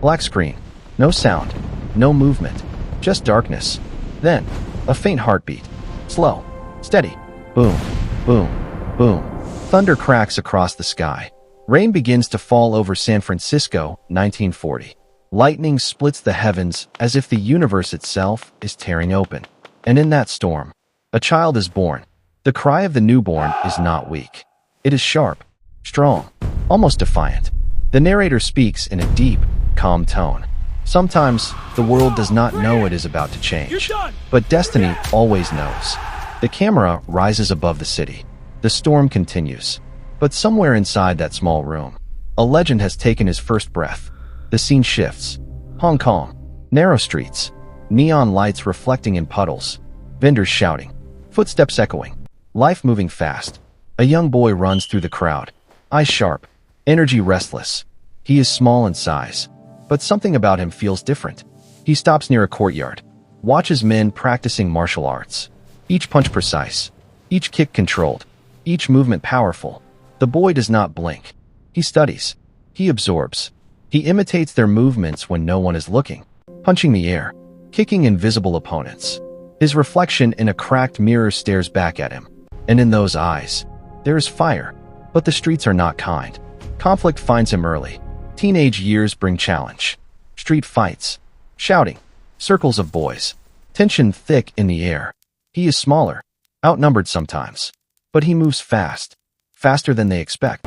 Black screen. No sound. No movement. Just darkness. Then, a faint heartbeat. Slow. Steady. Boom. Boom. Boom. Thunder cracks across the sky. Rain begins to fall over San Francisco, 1940. Lightning splits the heavens as if the universe itself is tearing open. And in that storm, a child is born. The cry of the newborn is not weak. It is sharp, strong, almost defiant. The narrator speaks in a deep, calm tone. Sometimes, the world does not know it is about to change, but destiny always knows. The camera rises above the city. The storm continues. But somewhere inside that small room, a legend has taken his first breath. The scene shifts. Hong Kong. Narrow streets. Neon lights reflecting in puddles. Vendors shouting. Footsteps echoing. Life moving fast. A young boy runs through the crowd. Eyes sharp. Energy restless. He is small in size, but something about him feels different. He stops near a courtyard. Watches men practicing martial arts. Each punch precise. Each kick controlled. Each movement powerful. The boy does not blink. He studies. He absorbs. He imitates their movements when no one is looking. Punching the air. Kicking invisible opponents. His reflection in a cracked mirror stares back at him. And in those eyes, there is fire. But the streets are not kind. Conflict finds him early. Teenage years bring challenge. Street fights. Shouting. Circles of boys. Tension thick in the air. He is smaller. Outnumbered sometimes. But he moves fast. Faster than they expect.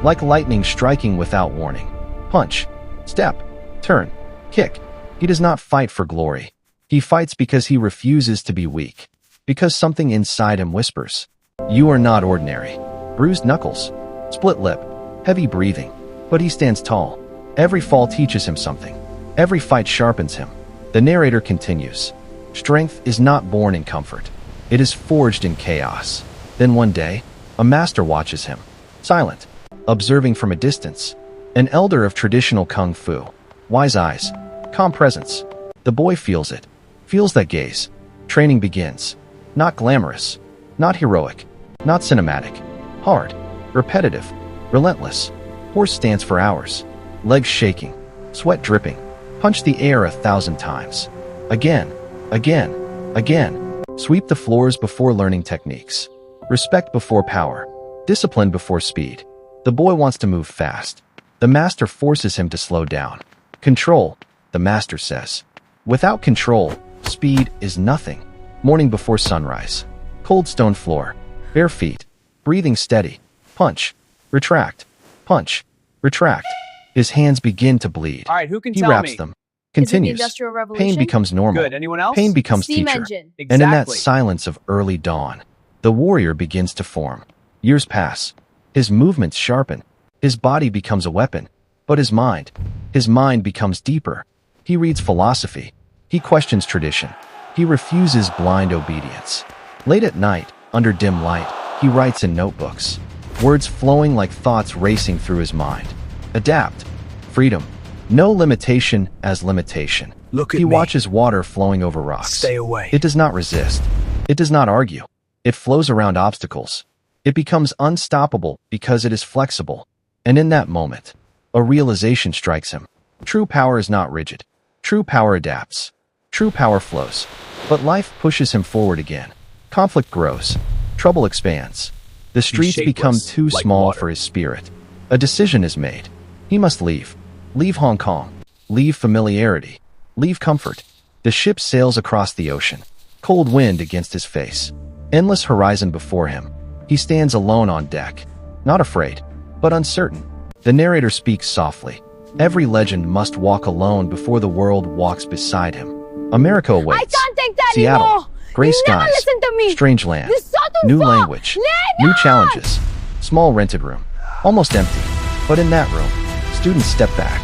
Like lightning striking without warning. Punch. Step. Turn. Kick. He does not fight for glory. He fights because he refuses to be weak. Because something inside him whispers. You are not ordinary. Bruised knuckles. Split lip. Heavy breathing. But he stands tall. Every fall teaches him something. Every fight sharpens him. The narrator continues. Strength is not born in comfort. It is forged in chaos. Then one day, a master watches him. Silent. Observing from a distance. An elder of traditional kung fu. Wise eyes. Calm presence. The boy feels it. Feels that gaze. Training begins. Not glamorous. Not heroic. Not cinematic. Hard. Repetitive. Relentless. Horse stance for hours. Legs shaking. Sweat dripping. Punch the air 1,000 times. Again. Again. Again. Sweep the floors before learning techniques. Respect before power. Discipline before speed. The boy wants to move fast. The master forces him to slow down. Control, the master says. Without control, speed is nothing. Morning before sunrise. Cold stone floor. Bare feet. Breathing steady. Punch. Retract. Punch. Retract. His hands begin to bleed. All right, who can He tell wraps me? them. Is it the Continues. Industrial Revolution? Pain becomes normal. Good. Anyone else? Pain becomes Steam teacher. engine. And in that Exactly. silence of early dawn, the warrior begins to form. Years pass. His movements sharpen. His body becomes a weapon. But his mind becomes deeper. He reads philosophy. He questions tradition. He refuses blind obedience. Late at night, under dim light, he writes in notebooks. Words flowing like thoughts racing through his mind. Adapt. Freedom. No limitation as limitation. Look at He me. watches water flowing over rocks. Stay away. It does not resist. It does not argue. It flows around obstacles. It becomes unstoppable because it is flexible. And in that moment, a realization strikes him. True power is not rigid. True power adapts. True power flows. But life pushes him forward again. Conflict grows. Trouble expands. The streets become shapeless, too like small water. for his spirit. A decision is made. He must leave. Leave Hong Kong. Leave familiarity. Leave comfort. The ship sails across the ocean. Cold wind against his face. Endless horizon before him. He stands alone on deck. Not afraid, but uncertain. The narrator speaks softly. Every legend must walk alone before the world walks beside him. America awaits. I can't take that Seattle. anymore. Gray You never skies. listen to me. Strange land. This so too New far. language. Leonard! New challenges. Small rented room. Almost empty. But in that room, students step back.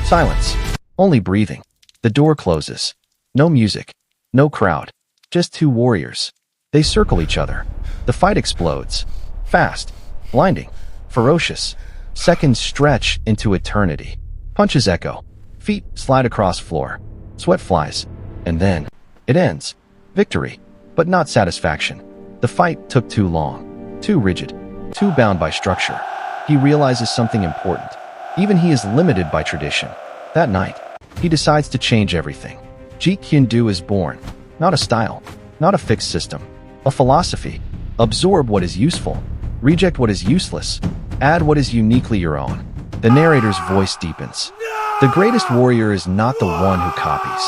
Silence. Only breathing. The door closes. No music. No crowd. Just two warriors. They circle each other. The fight explodes. Fast. Blinding. Ferocious. Seconds stretch into eternity. Punches echo. Feet slide across floor. Sweat flies. And then, it ends. Victory. But not satisfaction. The fight took too long. Too rigid. Too bound by structure. He realizes something important. Even he is limited by tradition. That night, He decides to change everything. Jeet Kune Do is born. Not a style, not a fixed system, a philosophy. Absorb what is useful, reject what is useless, add what is uniquely your own. The narrator's voice deepens. The greatest warrior is not the one who copies,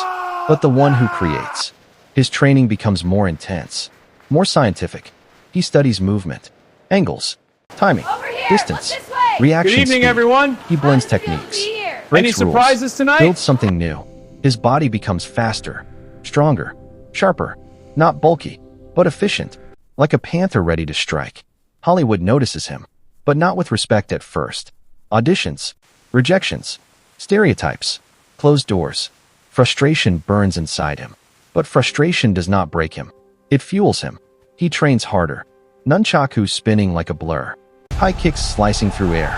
but the one who creates. His training becomes more intense, more scientific. He studies movement, angles, timing, distance, reaction Good evening, speed. Everyone. He blends techniques, Any breaks surprises rules, tonight? builds something new. His body becomes faster, stronger, sharper, not bulky, but efficient, like a panther ready to strike. Hollywood notices him, but not with respect at first. Auditions, rejections, stereotypes, closed doors. Frustration burns inside him. But frustration does not break him. It fuels him. He trains harder. Nunchaku spinning like a blur. High kicks slicing through air.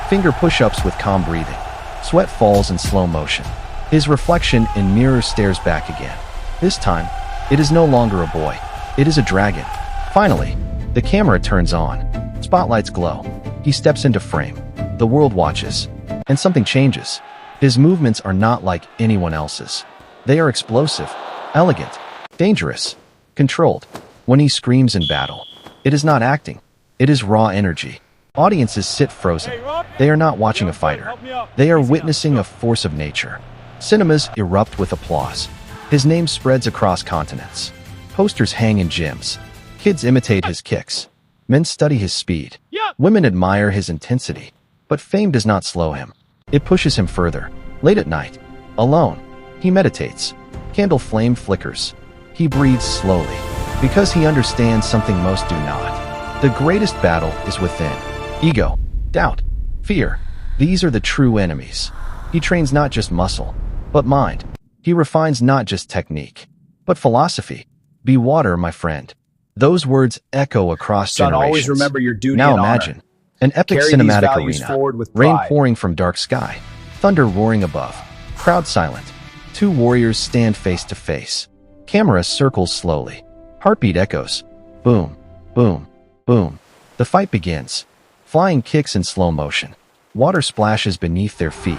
Finger push-ups with calm breathing. Sweat falls in slow motion. His reflection in mirror stares back again. This time, it is no longer a boy. It is a dragon. Finally, the camera turns on. Spotlights glow. He steps into frame. The world watches. And something changes. His movements are not like anyone else's. They are explosive, elegant, dangerous, controlled. When he screams in battle, it is not acting. It is raw energy. Audiences sit frozen. They are not watching a fighter. They are witnessing a force of nature. Cinemas erupt with applause. His name spreads across continents. Posters hang in gyms. Kids imitate his kicks. Men study his speed. Women admire his intensity. But fame does not slow him. It pushes him further. Late at night, alone, he meditates. Candle flame flickers. He breathes slowly, because he understands something most do not. The greatest battle is within. Ego, doubt, fear. These are the true enemies. He trains not just muscle, but mind. He refines not just technique, but philosophy. Be water, my friend. Those words echo across Son, generations. always remember your duty Now and honor. imagine an epic Carry these cinematic values arena. forward with Rain pride. pouring from dark sky. Thunder roaring above. Crowd silent. Two warriors stand face to face. Camera circles slowly. Heartbeat echoes. Boom, boom, boom. The fight begins. Flying kicks in slow motion. Water splashes beneath their feet.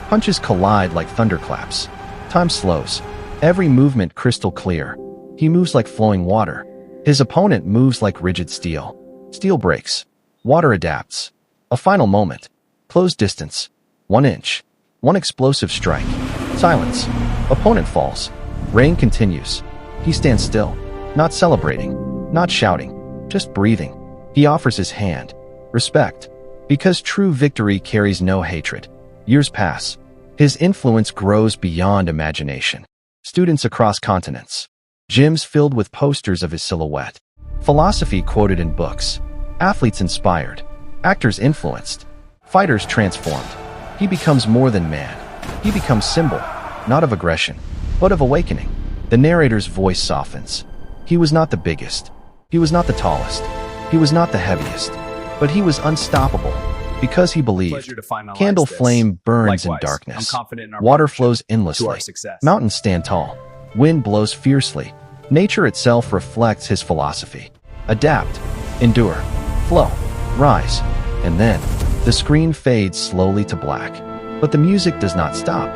Punches collide like thunderclaps. Time slows. Every movement crystal clear. He moves like flowing water. His opponent moves like rigid steel. Steel breaks. Water adapts. A final moment. Close distance. 1 inch. One explosive strike. Silence. Opponent falls. Rain continues. He stands still. Not celebrating. Not shouting. Just breathing. He offers his hand. Respect. Because true victory carries no hatred. Years pass. His influence grows beyond imagination. Students across continents. Gyms filled with posters of his silhouette. Philosophy quoted in books. Athletes inspired. Actors influenced. Fighters transformed. He becomes more than man. He becomes symbol, not of aggression, but of awakening. The narrator's voice softens. He was not the biggest. He was not the tallest. He was not the heaviest. But he was unstoppable because he believed. Pleasure to finalize Candle this. flame burns Likewise, in darkness. I'm confident in our Water partnership flows to endlessly. our success. Mountains stand tall. Wind blows fiercely. Nature itself reflects his philosophy. Adapt, endure, flow, rise. And then, the screen fades slowly to black. But the music does not stop.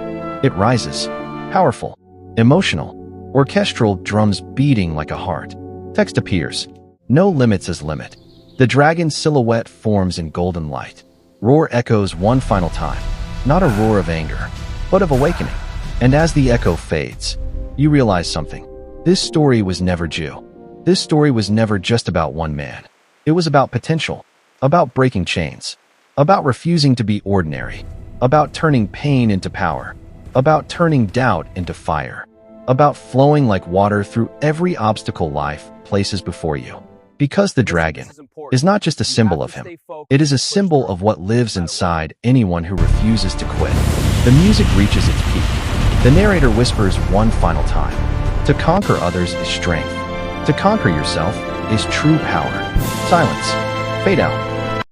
It rises. Powerful, emotional, orchestral drums beating like a heart. Text appears. No limits as limit. The dragon's silhouette forms in golden light. Roar echoes one final time. Not a roar of anger, but of awakening. And as the echo fades, you realize something. This story was never Jew. This story was never just about one man. It was about potential, about breaking chains, about refusing to be ordinary, about turning pain into power, about turning doubt into fire, about flowing like water through every obstacle life places before you. Because the dragon is not just a symbol of him, it is a symbol of what lives inside anyone who refuses to quit. The music reaches its peak. The narrator whispers one final time. To conquer others is strength. To conquer yourself is true power. Silence. Fade out.